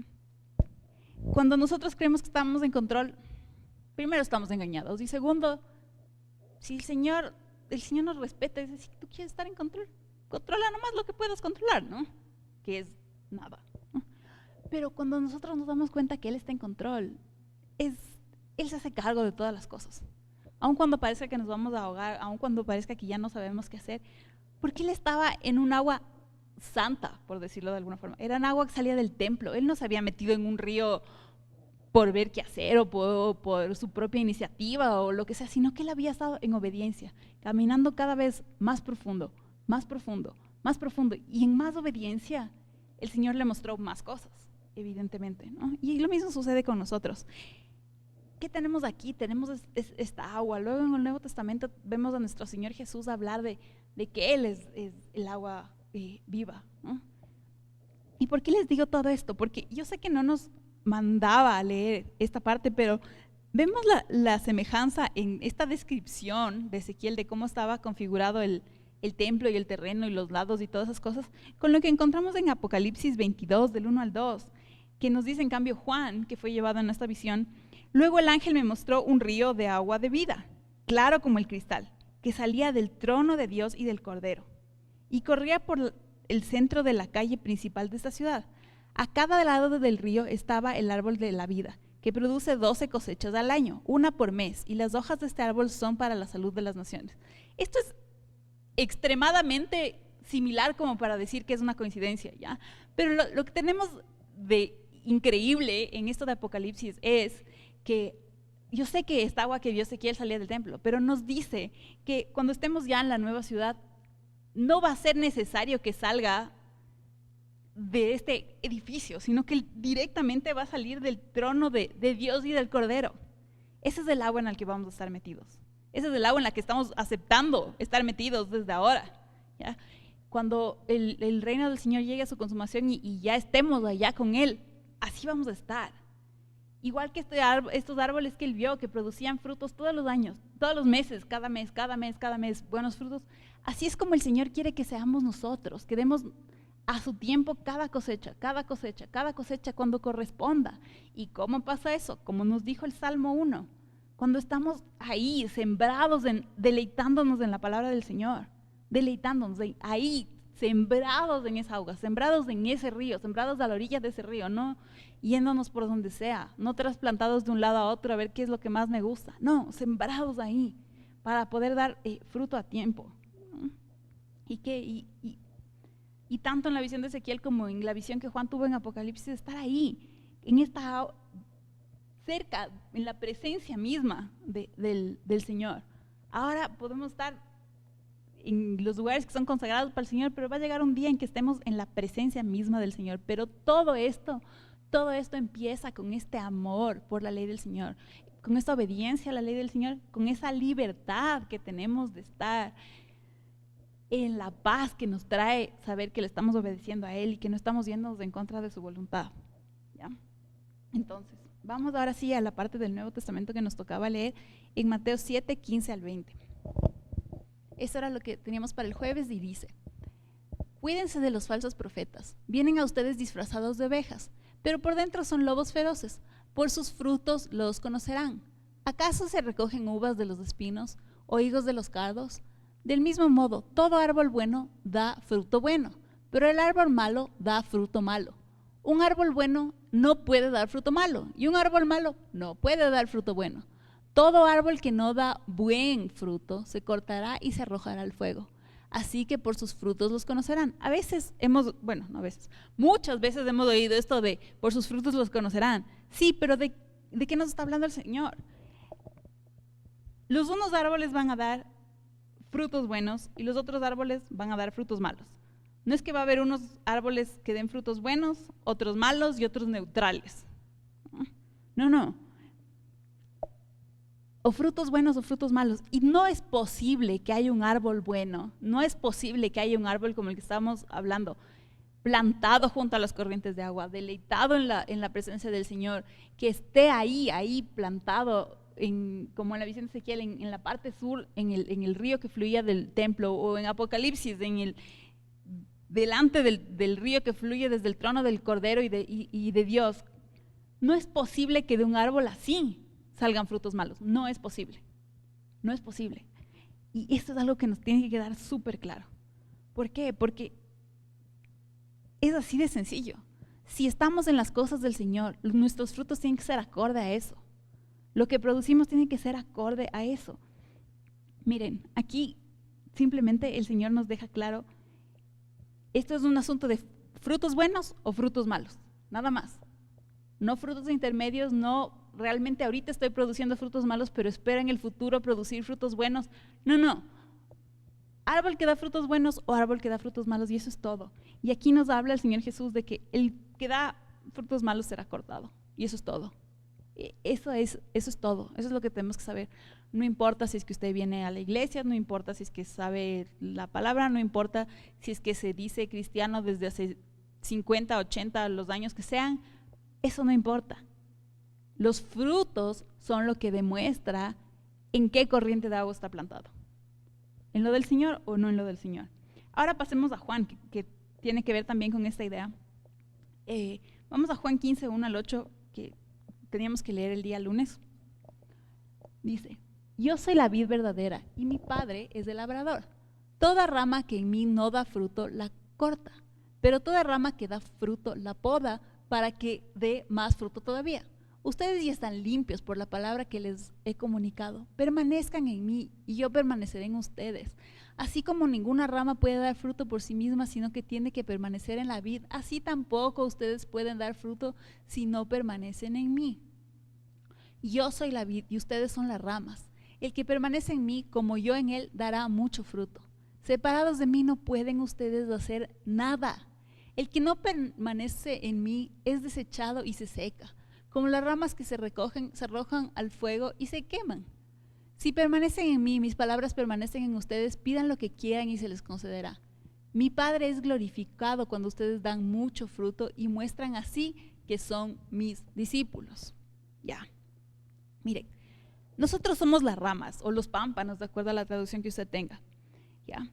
Cuando nosotros creemos que estamos en control, primero estamos engañados, y segundo, si el Señor nos respeta, es decir, tú quieres estar en control, controla nomás lo que puedas controlar, ¿no? Que es nada, ¿no? Pero cuando nosotros nos damos cuenta que Él está en control, Él se hace cargo de todas las cosas. Aun cuando parezca que nos vamos a ahogar, aun cuando parezca que ya no sabemos qué hacer, porque Él estaba en un agua santa, por decirlo de alguna forma. Era un agua que salía del templo. Él no se había metido en un río por ver qué hacer o por su propia iniciativa o lo que sea, sino que Él había estado en obediencia, caminando cada vez más profundo, más profundo, más profundo. Y en más obediencia, el Señor le mostró más cosas, evidentemente, ¿no? Y lo mismo sucede con nosotros. ¿Qué tenemos aquí? Tenemos esta agua. Luego en el Nuevo Testamento vemos a nuestro Señor Jesús hablar de que Él es el agua viva, ¿no? ¿Y por qué les digo todo esto? Porque yo sé que no nos mandaba a leer esta parte, pero vemos la semejanza en esta descripción de Ezequiel de cómo estaba configurado el templo y el terreno y los lados y todas esas cosas, con lo que encontramos en Apocalipsis 22, del 1 al 2, que nos dice en cambio Juan, que fue llevado en esta visión: luego el ángel me mostró un río de agua de vida, claro como el cristal, que salía del trono de Dios y del Cordero, y corría por el centro de la calle principal de esta ciudad. A cada lado del río estaba el árbol de la vida, que produce 12 cosechas al año, una por mes, y las hojas de este árbol son para la salud de las naciones. Esto es extremadamente similar como para decir que es una coincidencia, ¿ya? Pero lo que tenemos de increíble en esto de Apocalipsis es que yo sé que esta agua que vio Ezequiel salía del templo, pero nos dice que cuando estemos ya en la nueva ciudad, no va a ser necesario que salga de este edificio, sino que directamente va a salir del trono de Dios y del Cordero. Ese es el agua en el que vamos a estar metidos. Ese es el agua en la que estamos aceptando estar metidos desde ahora, ¿ya? Cuando el reino del Señor llegue a su consumación y ya estemos allá con Él, así vamos a estar. Igual que estos árboles que Él vio, que producían frutos todos los años, todos los meses, cada mes, buenos frutos. Así es como el Señor quiere que seamos nosotros, que demos a su tiempo cada cosecha, cuando corresponda. ¿Y cómo pasa eso? Como nos dijo el Salmo 1, cuando estamos ahí, sembrados, deleitándonos en la palabra del Señor, deleitándonos ahí, sembrados en esa agua, sembrados en ese río, sembrados a la orilla de ese río, no yéndonos por donde sea, no trasplantados de un lado a otro a ver qué es lo que más me gusta, no, sembrados ahí para poder dar fruto a tiempo, ¿no? Y tanto en la visión de Ezequiel como en la visión que Juan tuvo en Apocalipsis, estar ahí, en esta cerca, en la presencia misma del Señor. Ahora podemos estar en los lugares que son consagrados para el Señor, pero va a llegar un día en que estemos en la presencia misma del Señor. Pero todo esto empieza con este amor por la ley del Señor, con esta obediencia a la ley del Señor, con esa libertad que tenemos de estar en la paz que nos trae saber que le estamos obedeciendo a Él y que no estamos yéndonos en contra de su voluntad, ¿ya? Entonces, vamos ahora sí a la parte del Nuevo Testamento que nos tocaba leer en Mateo 7, 15 al 20. Eso era lo que teníamos para el jueves y dice: cuídense de los falsos profetas, vienen a ustedes disfrazados de ovejas, pero por dentro son lobos feroces, por sus frutos los conocerán. ¿Acaso se recogen uvas de los espinos o higos de los cardos? Del mismo modo, todo árbol bueno da fruto bueno, pero el árbol malo da fruto malo. Un árbol bueno no puede dar fruto malo, y un árbol malo no puede dar fruto bueno. Todo árbol que no da buen fruto se cortará y se arrojará al fuego. Así que por sus frutos los conocerán. Muchas veces hemos oído esto de por sus frutos los conocerán. Sí, pero ¿de qué nos está hablando el Señor? Los unos árboles van a dar frutos buenos y los otros árboles van a dar frutos malos. No es que va a haber unos árboles que den frutos buenos, otros malos y otros neutrales. No. o frutos buenos o frutos malos. Y no es posible que haya un árbol bueno, no es posible que haya un árbol como el que estábamos hablando, plantado junto a las corrientes de agua, deleitado en la presencia del Señor, que esté ahí plantado, como en la visión de Ezequiel, en la parte sur, en el río que fluía del templo, o en Apocalipsis, delante del río que fluye desde el trono del Cordero y de Dios. No es posible que de un árbol así salgan frutos malos, no es posible, no es posible. Y esto es algo que nos tiene que quedar súper claro. ¿Por qué? Porque es así de sencillo. Si estamos en las cosas del Señor, nuestros frutos tienen que ser acorde a eso. Lo que producimos tiene que ser acorde a eso. Miren, aquí simplemente el Señor nos deja claro, esto es un asunto de frutos buenos o frutos malos, nada más. No frutos intermedios, no realmente ahorita estoy produciendo frutos malos, pero espero en el futuro producir frutos buenos. No. Árbol que da frutos buenos o árbol que da frutos malos, y eso es todo. Y aquí nos habla el Señor Jesús de que el que da frutos malos será cortado, y eso es todo. Eso es todo, eso es lo que tenemos que saber. No importa si es que usted viene a la iglesia, no importa si es que sabe la palabra, no importa si es que se dice cristiano desde hace 50, 80, los años que sean, eso no importa. Los frutos son lo que demuestra en qué corriente de agua está plantado. ¿En lo del Señor o no en lo del Señor? Ahora pasemos a Juan, que tiene que ver también con esta idea. Vamos a Juan 15, 1 al 8, que teníamos que leer el día lunes. Dice, yo soy la vid verdadera y mi Padre es el labrador. Toda rama que en mí no da fruto, la corta, pero toda rama que da fruto, la poda para que dé más fruto todavía. Ustedes ya están limpios por la palabra que les he comunicado. Permanezcan en mí y yo permaneceré en ustedes. Así como ninguna rama puede dar fruto por sí misma, sino que tiene que permanecer en la vid, así tampoco ustedes pueden dar fruto si no permanecen en mí. Yo soy la vid y ustedes son las ramas. El que permanece en mí, como yo en él, dará mucho fruto. Separados de mí no pueden ustedes hacer nada. El que no permanece en mí es desechado y se seca, como las ramas que se arrojan al fuego y se queman. Si permanecen en mí, mis palabras permanecen en ustedes, pidan lo que quieran y se les concederá. Mi Padre es glorificado cuando ustedes dan mucho fruto y muestran así que son mis discípulos. Ya. Miren, nosotros somos las ramas o los pámpanos, de acuerdo a la traducción que usted tenga. Ya.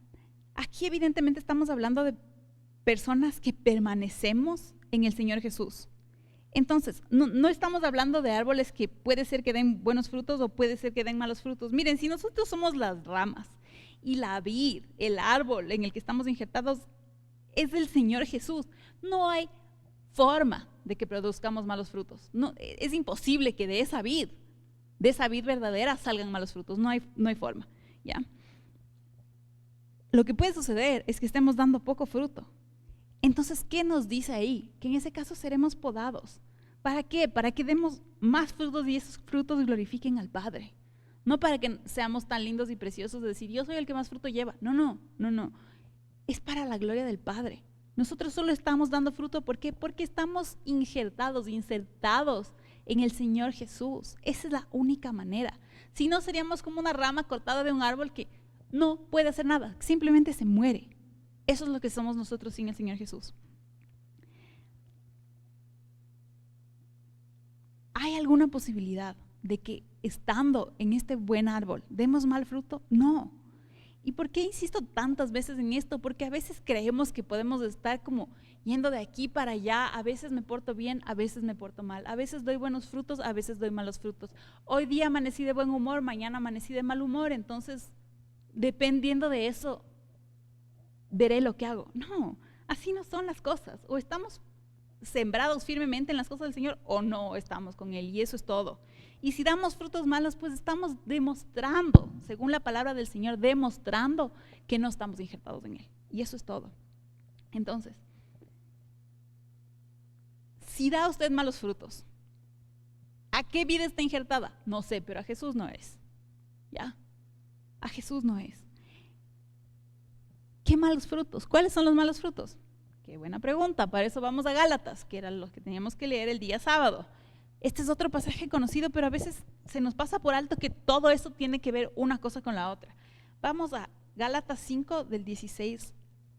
Aquí evidentemente estamos hablando de personas que permanecemos en el Señor Jesús. Entonces, no estamos hablando de árboles que puede ser que den buenos frutos o puede ser que den malos frutos. Miren, si nosotros somos las ramas y la vid, el árbol en el que estamos injertados, es el Señor Jesús, no hay forma de que produzcamos malos frutos. No, es imposible que de esa vid verdadera salgan malos frutos, no hay forma, ¿ya? Lo que puede suceder es que estemos dando poco fruto. Entonces, ¿qué nos dice ahí? Que en ese caso seremos podados. ¿Para qué? Para que demos más frutos y esos frutos glorifiquen al Padre. No para que seamos tan lindos y preciosos de decir, yo soy el que más fruto lleva. No. Es para la gloria del Padre. Nosotros solo estamos dando fruto, ¿por qué? Porque estamos insertados en el Señor Jesús. Esa es la única manera. Si no, seríamos como una rama cortada de un árbol que no puede hacer nada, simplemente se muere. Eso es lo que somos nosotros sin el Señor Jesús. ¿Hay alguna posibilidad de que estando en este buen árbol demos mal fruto? No. ¿Y por qué insisto tantas veces en esto? Porque a veces creemos que podemos estar como yendo de aquí para allá. A veces me porto bien, a veces me porto mal. A veces doy buenos frutos, a veces doy malos frutos. Hoy día amanecí de buen humor, mañana amanecí de mal humor. Entonces, dependiendo de eso, veré lo que hago. No, así no son las cosas. O estamos sembrados firmemente en las cosas del Señor o no estamos con Él, y eso es todo. Y si damos frutos malos, pues estamos demostrando, según la palabra del Señor, demostrando que no estamos injertados en Él, y eso es todo. Entonces, si da usted malos frutos, ¿a qué vida está injertada? No sé, pero a Jesús no es. ¿Ya? A Jesús no es. ¿Qué malos frutos? ¿Cuáles son los malos frutos? Qué buena pregunta, para eso vamos a Gálatas, que eran los que teníamos que leer el día sábado. Este es otro pasaje conocido, pero a veces se nos pasa por alto que todo eso tiene que ver una cosa con la otra. Vamos a Gálatas 5 del 16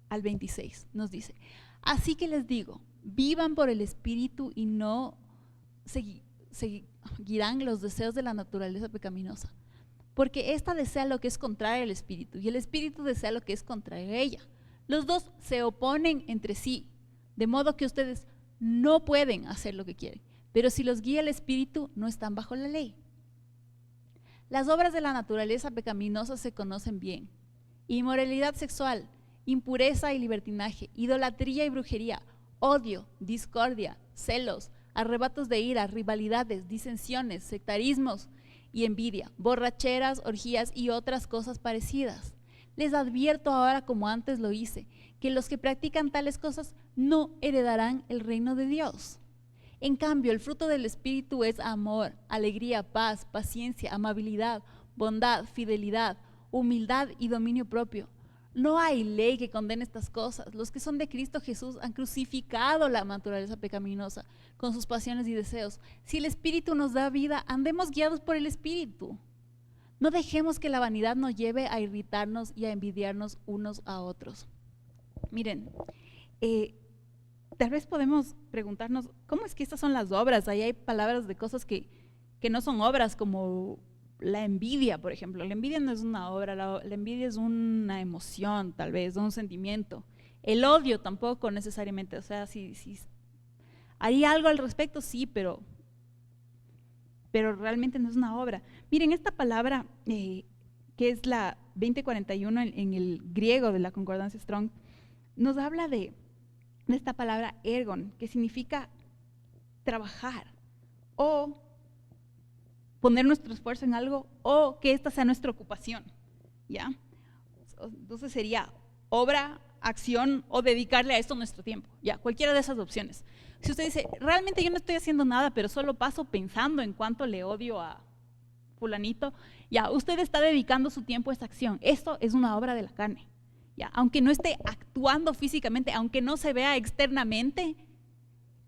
al 26. Nos dice: así que les digo, vivan por el Espíritu y no seguirán los deseos de la naturaleza pecaminosa. Porque ésta desea lo que es contrario al Espíritu y el Espíritu desea lo que es contrario a ella. Los dos se oponen entre sí, de modo que ustedes no pueden hacer lo que quieren. Pero si los guía el Espíritu, no están bajo la ley. Las obras de la naturaleza pecaminosa se conocen bien: inmoralidad sexual, impureza y libertinaje, idolatría y brujería, odio, discordia, celos, arrebatos de ira, rivalidades, disensiones, sectarismos y envidia, borracheras, orgías y otras cosas parecidas. Les advierto ahora, como antes lo hice, que los que practican tales cosas no heredarán el reino de Dios. En cambio, el fruto del Espíritu es amor, alegría, paz, paciencia, amabilidad, bondad, fidelidad, humildad y dominio propio. No hay ley que condene estas cosas. Los que son de Cristo Jesús han crucificado la naturaleza pecaminosa con sus pasiones y deseos. Si el Espíritu nos da vida, andemos guiados por el Espíritu. No dejemos que la vanidad nos lleve a irritarnos y a envidiarnos unos a otros. Miren, tal vez podemos preguntarnos, ¿cómo es que estas son las obras? Ahí hay palabras de cosas que no son obras, como la envidia, por ejemplo. La envidia no es una obra, la envidia es una emoción, tal vez, un sentimiento. El odio tampoco necesariamente, o sea, si haría algo al respecto, sí, pero realmente no es una obra. Miren, esta palabra, que es la 2041 en el griego de la Concordancia Strong, nos habla de esta palabra ergon, que significa trabajar o poner nuestro esfuerzo en algo, o que esta sea nuestra ocupación, ¿ya? Entonces sería obra, acción o dedicarle a esto nuestro tiempo, ¿ya? Cualquiera de esas opciones. Si usted dice, realmente yo no estoy haciendo nada, pero solo paso pensando en cuánto le odio a fulanito, ya, usted está dedicando su tiempo a esta acción. Esto es una obra de la carne, ¿ya? Aunque no esté actuando físicamente, aunque no se vea externamente,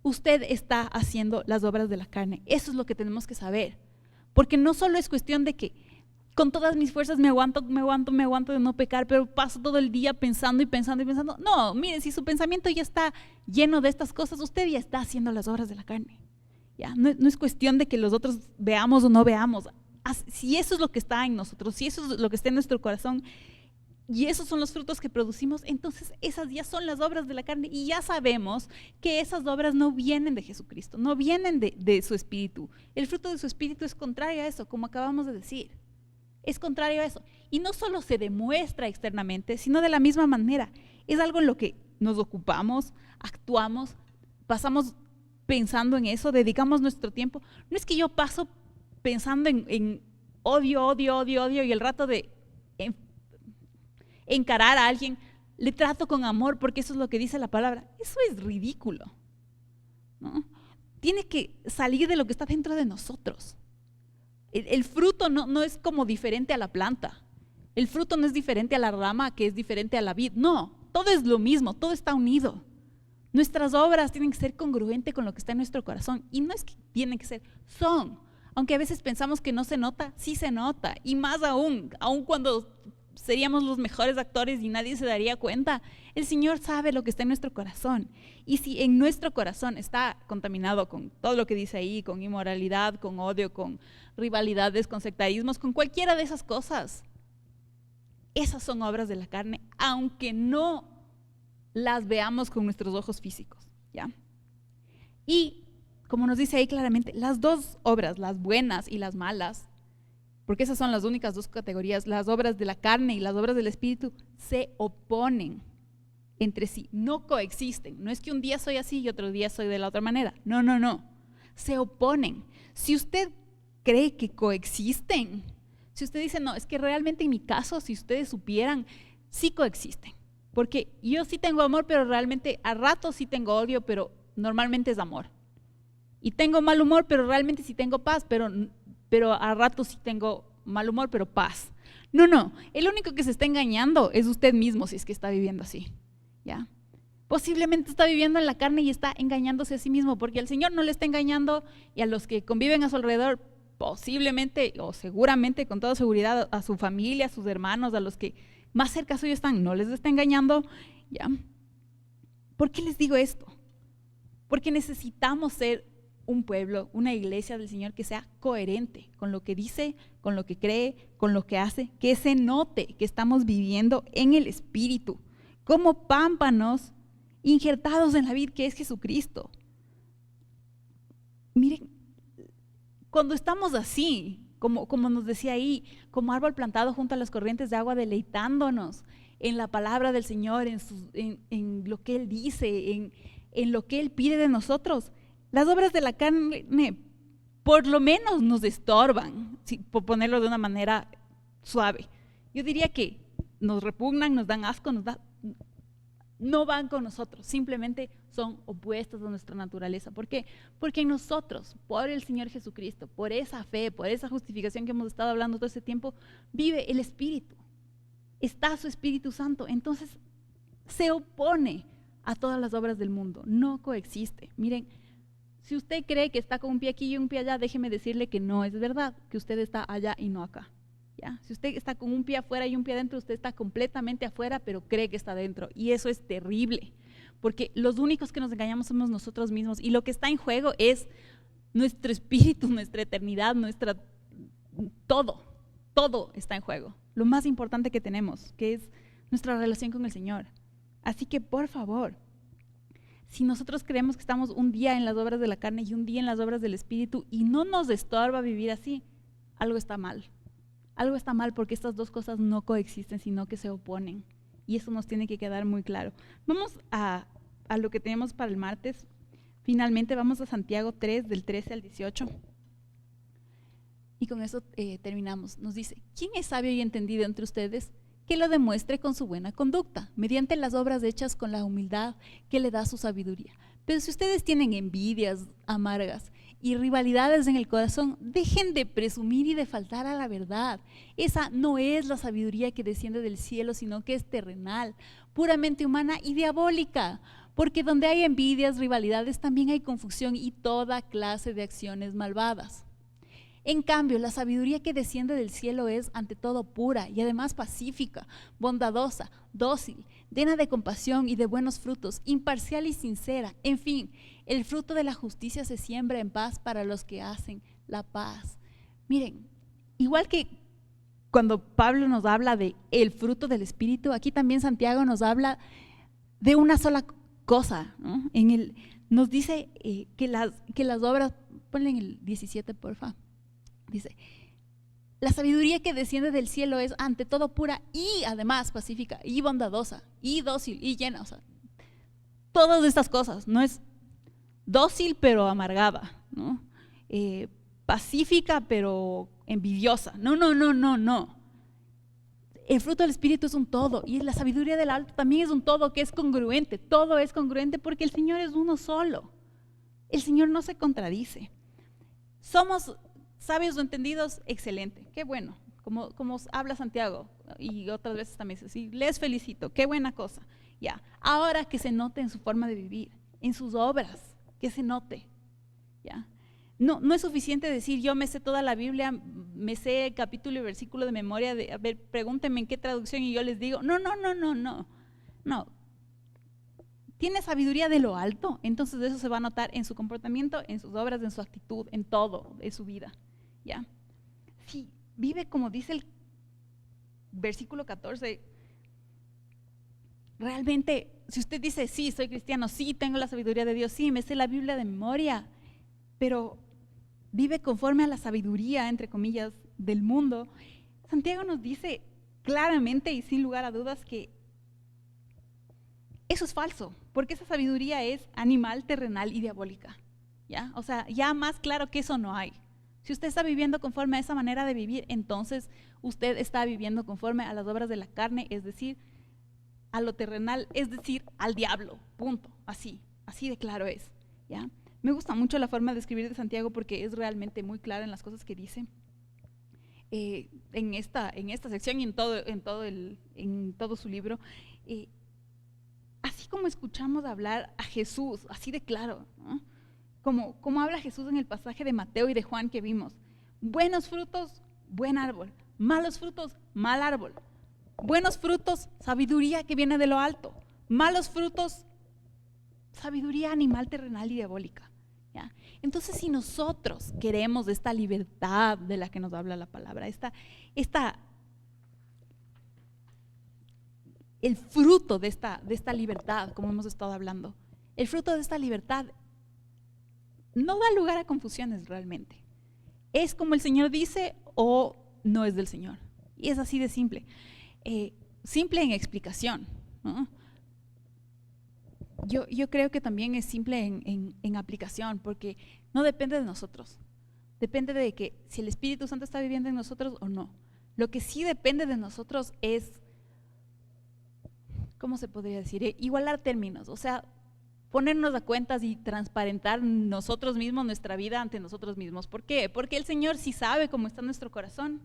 usted está haciendo las obras de la carne. Eso es lo que tenemos que saber. Porque no solo es cuestión de que con todas mis fuerzas me aguanto de no pecar, pero paso todo el día pensando y pensando y pensando. No, miren, si su pensamiento ya está lleno de estas cosas, usted ya está haciendo las obras de la carne. ¿Ya? No es cuestión de que los otros veamos o no veamos. Si eso es lo que está en nosotros, si eso es lo que está en nuestro corazón, y esos son los frutos que producimos, entonces esas ya son las obras de la carne, y ya sabemos que esas obras no vienen de Jesucristo, no vienen de su Espíritu. El fruto de su Espíritu es contrario a eso, como acabamos de decir. Es contrario a eso. Y no solo se demuestra externamente, sino de la misma manera. Es algo en lo que nos ocupamos, actuamos, pasamos pensando en eso, dedicamos nuestro tiempo. No es que yo paso pensando en odio, y el rato de encarar a alguien, le trato con amor porque eso es lo que dice la palabra. Eso es ridículo, ¿no? Tiene que salir de lo que está dentro de nosotros. El fruto no es como diferente a la planta. El fruto no es diferente a la rama que es diferente a la vid. No, todo es lo mismo, todo está unido. Nuestras obras tienen que ser congruentes con lo que está en nuestro corazón. Y no es que tienen que ser, son. Aunque a veces pensamos que no se nota, sí se nota. Y más aún cuando seríamos los mejores actores y nadie se daría cuenta, el Señor sabe lo que está en nuestro corazón. Y si en nuestro corazón está contaminado con todo lo que dice ahí, con inmoralidad, con odio, con rivalidades, con sectarismos, con cualquiera de esas cosas, esas son obras de la carne, aunque no las veamos con nuestros ojos físicos, ¿ya? Y como nos dice ahí claramente, las dos obras, las buenas y las malas, porque esas son las únicas dos categorías, las obras de la carne y las obras del Espíritu, se oponen entre sí, no coexisten. No es que un día soy así y otro día soy de la otra manera. No. Se oponen. Si usted cree que coexisten, si usted dice, no, es que realmente en mi caso, si ustedes supieran, sí coexisten. Porque yo sí tengo amor, pero realmente a ratos sí tengo odio, pero normalmente es amor. Y tengo mal humor, pero realmente sí tengo paz, pero a ratos sí tengo mal humor, pero paz. No, el único que se está engañando es usted mismo si es que está viviendo así, ¿ya? Posiblemente está viviendo en la carne y está engañándose a sí mismo, porque el Señor no le está engañando, y a los que conviven a su alrededor, posiblemente o seguramente, con toda seguridad, a su familia, a sus hermanos, a los que más cerca suyo están, no les está engañando. ¿Ya? ¿Por qué les digo esto? Porque necesitamos ser un pueblo, una iglesia del Señor que sea coherente con lo que dice, con lo que cree, con lo que hace, que se note que estamos viviendo en el Espíritu, como pámpanos injertados en la vid que es Jesucristo. Miren, cuando estamos así, como nos decía ahí, como árbol plantado junto a las corrientes de agua, deleitándonos en la palabra del Señor, en lo que Él dice, en lo que Él pide de nosotros, las obras de la carne por lo menos nos estorban, por ponerlo de una manera suave. Yo diría que nos repugnan, nos dan asco, no van con nosotros, simplemente son opuestas a nuestra naturaleza. ¿Por qué? Porque en nosotros, por el Señor Jesucristo, por esa fe, por esa justificación que hemos estado hablando todo ese tiempo, vive el Espíritu, está su Espíritu Santo. Entonces se opone a todas las obras del mundo, no coexiste. Miren, si usted cree que está con un pie aquí y un pie allá, déjeme decirle que no es verdad, que usted está allá y no acá. ¿Ya? Si usted está con un pie afuera y un pie adentro, usted está completamente afuera, pero cree que está adentro. Y eso es terrible, porque los únicos que nos engañamos somos nosotros mismos. Y lo que está en juego es nuestro espíritu, nuestra eternidad, todo está en juego. Lo más importante que tenemos, que es nuestra relación con el Señor. Así que, por favor, si nosotros creemos que estamos un día en las obras de la carne y un día en las obras del Espíritu y no nos estorba vivir así, algo está mal. Algo está mal, porque estas dos cosas no coexisten, sino que se oponen. Y eso nos tiene que quedar muy claro. Vamos a lo que tenemos para el martes. Finalmente vamos a Santiago 3, del 13 al 18. Y con eso terminamos. Nos dice: ¿quién es sabio y entendido entre ustedes? Que lo demuestre con su buena conducta, mediante las obras hechas con la humildad que le da su sabiduría. Pero si ustedes tienen envidias amargas y rivalidades en el corazón, dejen de presumir y de faltar a la verdad. Esa no es la sabiduría que desciende del cielo, sino que es terrenal, puramente humana y diabólica. Porque donde hay envidias, rivalidades, también hay confusión y toda clase de acciones malvadas. En cambio, la sabiduría que desciende del cielo es ante todo pura y además pacífica, bondadosa, dócil, llena de compasión y de buenos frutos, imparcial y sincera. En fin, el fruto de la justicia se siembra en paz para los que hacen la paz. Miren, igual que cuando Pablo nos habla de el fruto del Espíritu, aquí también Santiago nos habla de una sola cosa, ¿no? Nos dice que las obras, ponle en el 17, porfa. Dice: la sabiduría que desciende del cielo es ante todo pura y además pacífica y bondadosa y dócil y llena. O sea, todas estas cosas. No es dócil pero amargada, ¿no? Pacífica pero envidiosa. No. El fruto del Espíritu es un todo, y la sabiduría del alto también es un todo que es congruente. Todo es congruente porque el Señor es uno solo. El Señor no se contradice. Somos sabios o entendidos, excelente, qué bueno, como habla Santiago, y otras veces también así, les felicito, qué buena cosa. Ya, ahora que se note en su forma de vivir, en sus obras, que se note. Ya, no es suficiente decir yo me sé toda la Biblia, me sé el capítulo y versículo de memoria, a ver, pregúntenme en qué traducción y yo les digo, no. Tiene sabiduría de lo alto, entonces eso se va a notar en su comportamiento, en sus obras, en su actitud, en todo, en su vida. ¿Ya? Si vive como dice el versículo 14, realmente, si usted dice, sí, soy cristiano, sí, tengo la sabiduría de Dios, sí, me sé la Biblia de memoria, pero vive conforme a la sabiduría, entre comillas, del mundo, Santiago nos dice claramente y sin lugar a dudas que eso es falso, porque esa sabiduría es animal, terrenal y diabólica. ¿Ya? O sea, ya más claro que eso no hay. Si usted está viviendo conforme a esa manera de vivir, entonces usted está viviendo conforme a las obras de la carne, es decir, a lo terrenal, es decir, al diablo, punto. Así de claro es. ¿Ya? Me gusta mucho la forma de escribir de Santiago porque es realmente muy clara en las cosas que dice. En esta sección y en todo su libro. Así como escuchamos hablar a Jesús, así de claro, ¿no? Como habla Jesús en el pasaje de Mateo y de Juan que vimos. Buenos frutos, buen árbol. Malos frutos, mal árbol. Buenos frutos, sabiduría que viene de lo alto. Malos frutos, sabiduría animal, terrenal y diabólica. ¿Ya? Entonces, si nosotros queremos esta libertad de la que nos habla la palabra, el fruto de esta libertad, como hemos estado hablando, el fruto de esta libertad no da lugar a confusiones realmente. ¿Es como el Señor dice o no es del Señor? Y es así de simple. Simple en explicación, ¿no? Yo creo que también es simple en aplicación, porque no depende de nosotros. Depende de que si el Espíritu Santo está viviendo en nosotros o no. Lo que sí depende de nosotros es, ¿cómo se podría decir? Igualar términos, o sea, ponernos a cuentas y transparentar nosotros mismos nuestra vida ante nosotros mismos. ¿Por qué? Porque el Señor sí sabe cómo está nuestro corazón,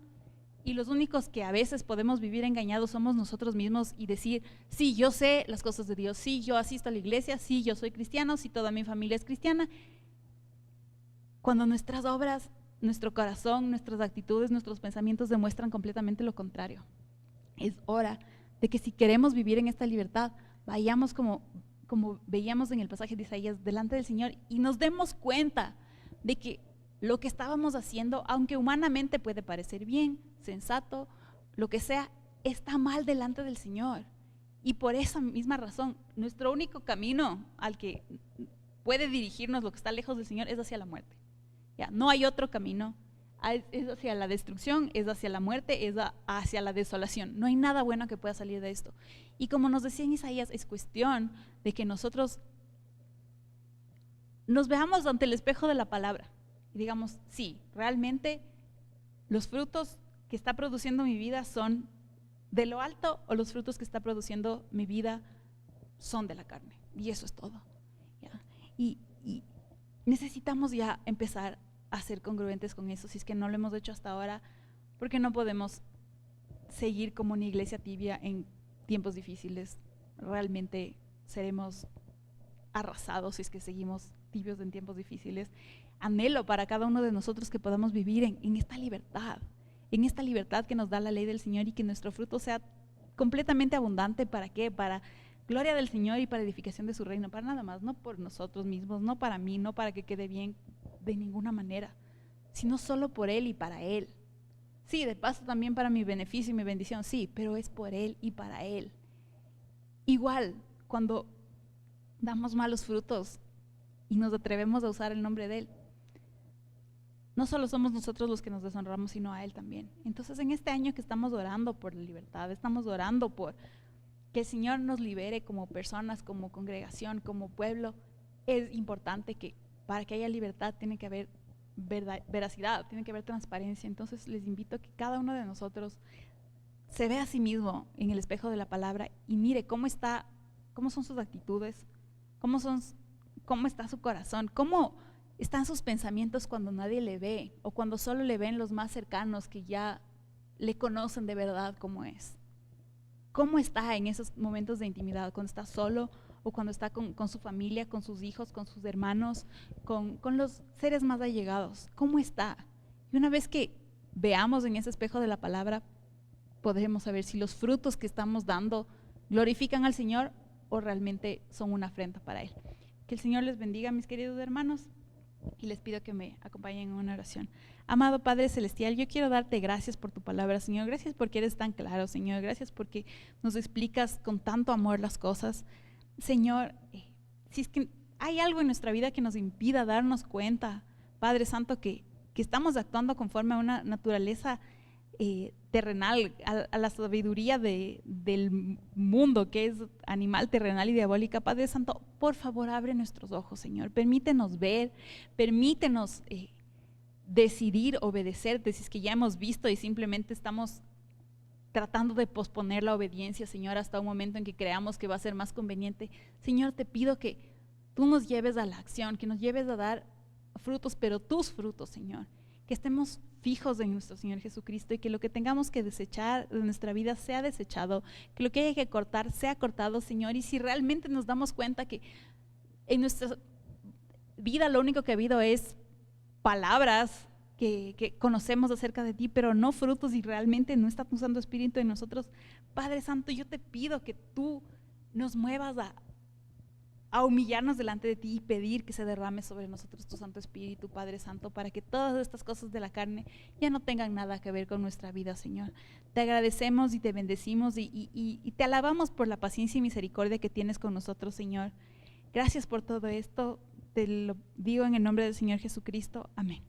y los únicos que a veces podemos vivir engañados somos nosotros mismos y decir, sí, yo sé las cosas de Dios, sí, yo asisto a la iglesia, sí, yo soy cristiano, sí, toda mi familia es cristiana, cuando nuestras obras, nuestro corazón, nuestras actitudes, nuestros pensamientos demuestran completamente lo contrario. Es hora de que si queremos vivir en esta libertad, vayamos como veíamos en el pasaje de Isaías, delante del Señor y nos demos cuenta de que lo que estábamos haciendo, aunque humanamente puede parecer bien, sensato, lo que sea, está mal delante del Señor. Y por esa misma razón, nuestro único camino al que puede dirigirnos lo que está lejos del Señor es hacia la muerte. Ya, no hay otro camino, es hacia la destrucción, es hacia la muerte, es hacia la desolación. No hay nada bueno que pueda salir de esto. Y como nos decía en Isaías, es cuestión de que nosotros nos veamos ante el espejo de la palabra y digamos, sí, realmente los frutos que está produciendo mi vida son de lo alto o los frutos que está produciendo mi vida son de la carne. Y eso es todo. ¿Ya? Y necesitamos ya empezar a ser congruentes con eso, si es que no lo hemos hecho hasta ahora, porque no podemos seguir como una iglesia tibia en tiempos difíciles. Realmente seremos arrasados si es que seguimos tibios en tiempos difíciles. Anhelo para cada uno de nosotros que podamos vivir en esta libertad que nos da la ley del Señor y que nuestro fruto sea completamente abundante. ¿Para qué? Para gloria del Señor y para edificación de su reino, para nada más, no por nosotros mismos, no para mí, no para que quede bien de ninguna manera, sino solo por Él y para Él. Sí, de paso también para mi beneficio y mi bendición, sí, pero es por Él y para Él. Igual, cuando damos malos frutos y nos atrevemos a usar el nombre de Él, no solo somos nosotros los que nos deshonramos, sino a Él también. Entonces, en este año que estamos orando por la libertad, estamos orando por que el Señor nos libere como personas, como congregación, como pueblo, es importante que para que haya libertad tiene que haber veracidad, tiene que haber transparencia. Entonces les invito a que cada uno de nosotros se vea a sí mismo en el espejo de la palabra y mire cómo son sus actitudes, cómo está su corazón, cómo están sus pensamientos cuando nadie le ve o cuando solo le ven los más cercanos que ya le conocen de verdad cómo es. ¿Cómo está en esos momentos de intimidad? Cuando está solo o cuando está con su familia, con sus hijos, con sus hermanos, con los seres más allegados. ¿Cómo está? Y una vez que veamos en ese espejo de la palabra, podremos saber si los frutos que estamos dando glorifican al Señor o realmente son una afrenta para Él. Que el Señor les bendiga, mis queridos hermanos, y les pido que me acompañen en una oración. Amado Padre Celestial, yo quiero darte gracias por tu palabra, Señor. Gracias porque eres tan claro, Señor. Gracias porque nos explicas con tanto amor las cosas. Señor, si es que hay algo en nuestra vida que nos impida darnos cuenta, Padre Santo, que estamos actuando conforme a una naturaleza terrenal, a la sabiduría del mundo, que es animal, terrenal y diabólica, Padre Santo, por favor abre nuestros ojos, Señor. Permítenos ver, permítenos decidir obedecerte si es que ya hemos visto y simplemente estamos tratando de posponer la obediencia, Señor, hasta un momento en que creamos que va a ser más conveniente. Señor, te pido que tú nos lleves a la acción, que nos lleves a dar frutos, pero tus frutos, Señor. que estemos fijos en nuestro Señor Jesucristo y que lo que tengamos que desechar de nuestra vida sea desechado, que lo que haya que cortar sea cortado, Señor. Y si realmente nos damos cuenta que en nuestra vida lo único que ha habido es palabras que conocemos acerca de ti, pero no frutos, y realmente no está tu Santo Espíritu en nosotros, Padre Santo, yo te pido que tú nos muevas a humillarnos delante de ti y pedir que se derrame sobre nosotros tu Santo Espíritu, Padre Santo, para que todas estas cosas de la carne ya no tengan nada que ver con nuestra vida, Señor. Te agradecemos y te bendecimos y te alabamos por la paciencia y misericordia que tienes con nosotros, Señor. Gracias por todo esto, te lo digo en el nombre del Señor Jesucristo. Amén.